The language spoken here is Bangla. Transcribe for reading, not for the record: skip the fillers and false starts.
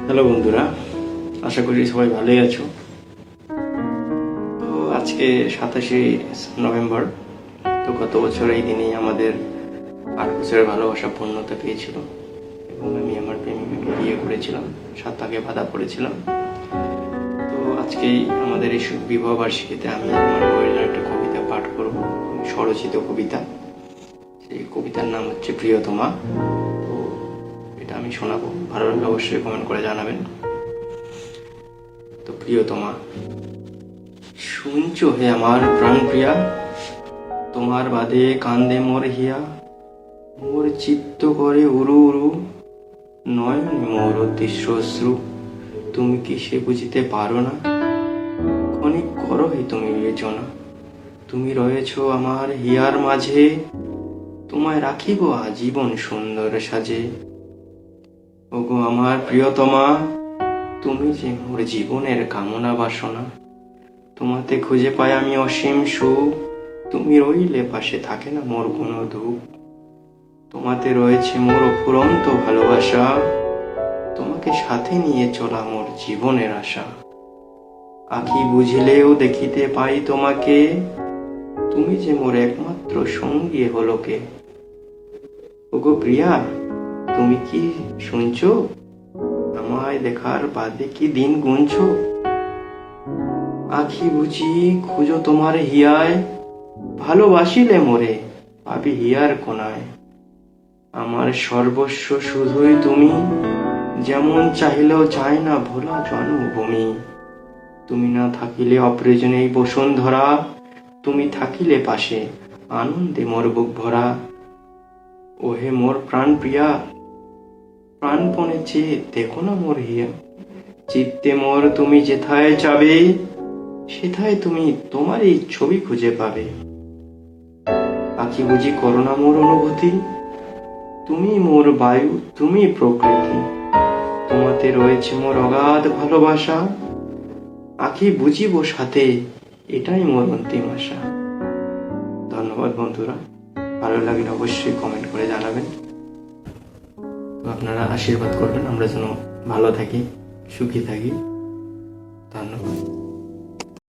হ্যালো বন্ধুরা, আশা করি সবাই ভালোই আছো। তো আজকে 27শে নভেম্বর। তো গত বছর এই দিনেই আমাদের 8 বছরের ভালোবাসা পূর্ণতা পেয়েছিল এবং আমি আমার প্রেমিকাকে বিয়ে করেছিলাম, 7 আগে বাধা পড়েছিলাম। তো আজকেই আমাদের এই বিবাহ বার্ষিকীতে আমি আমার বইয়ের একটা কবিতা পাঠ করব, স্বরচিত কবিতা। সেই কবিতার নাম হচ্ছে প্রিয়তমা। তো এটা আমি শোনাবো, ভালো লাগলে অবশ্যই কমেন্ট করে জানাবেন। তো প্রিয়তমা, শুনছো হে আমার প্রাণ প্রিয়া, তোমার বাদে কান্দে মোর হিয়া, মোর চিত্ত করে উরু উরু, নয়নে মোর অতিশ্রশ্রু। তুমি কি সে বুঝিতে পারো না? ক্ষণিক করো হে তুমি বিবেচনা, তুমি রয়েছ আমার হিয়ার মাঝে, তোমায় রাখিব আজীবন সুন্দর সাজে। ওগো আমার প্রিয়তমা, তুমি যে মোর জীবনের কামনা বাসনা, তোমাতে খুঁজে পাই আমি অসীম সুখ, তুমি রইলে পাশে থাকে না মোর কোনো দুঃখ। তোমাতে রয়েছে মোর অফুরন্ত ভালোবাসা, তোমাকে সাথে নিয়ে চলা মোর জীবনের আশা। আখি বুঝিলেও দেখিতে পাই তোমাকে, তুমি যে মোর একমাত্র সঙ্গী হলোকে। ওগো প্রিয়া, তুমি কি শুনছো? আমায় দেখার বাদে কি দিন গুনছো? আখি বুঝি খুঁজো তোমার হিয়ায়, ভালোবাসিলে মোরে পাবি হিয়ার কোনায়। আমার সর্বস্ব শুধুই তুমি, যেমন চাহিলেও চায় না ভোলা জন্মভূমি। তুমি না থাকিলে অপ্রয়োজনে এই বসুন্ধরা, তুমি থাকিলে পাশে আনন্দে মোর বুক ভরা। ওহে মোর প্রাণ প্রিয়া, প্রাণপণে চেয়ে দেখো না মোর হিয়া, চিত্তে মোর তুমি যেথায় যাবে, সেথায় তুমি তোমারই ছবি খুঁজে পাবে। আখি বুঝি করোনা মোর অনুভূতি, তুমি মোর বায়ু, তুমি প্রকৃতি, তোমাতে রয়েছে মোর অগাধ ভালোবাসা। আখি বুঝিব সাথে, এটাই মোর অন্তিম আশা। ধন্যবাদ বন্ধুরা, ভালো লাগলে অবশ্যই কমেন্ট করে জানাবেন। তো আপনারা আশীর্বাদ করবেন আমরা যেন ভালো থাকি, সুখী থাকি। ধন্যবাদ।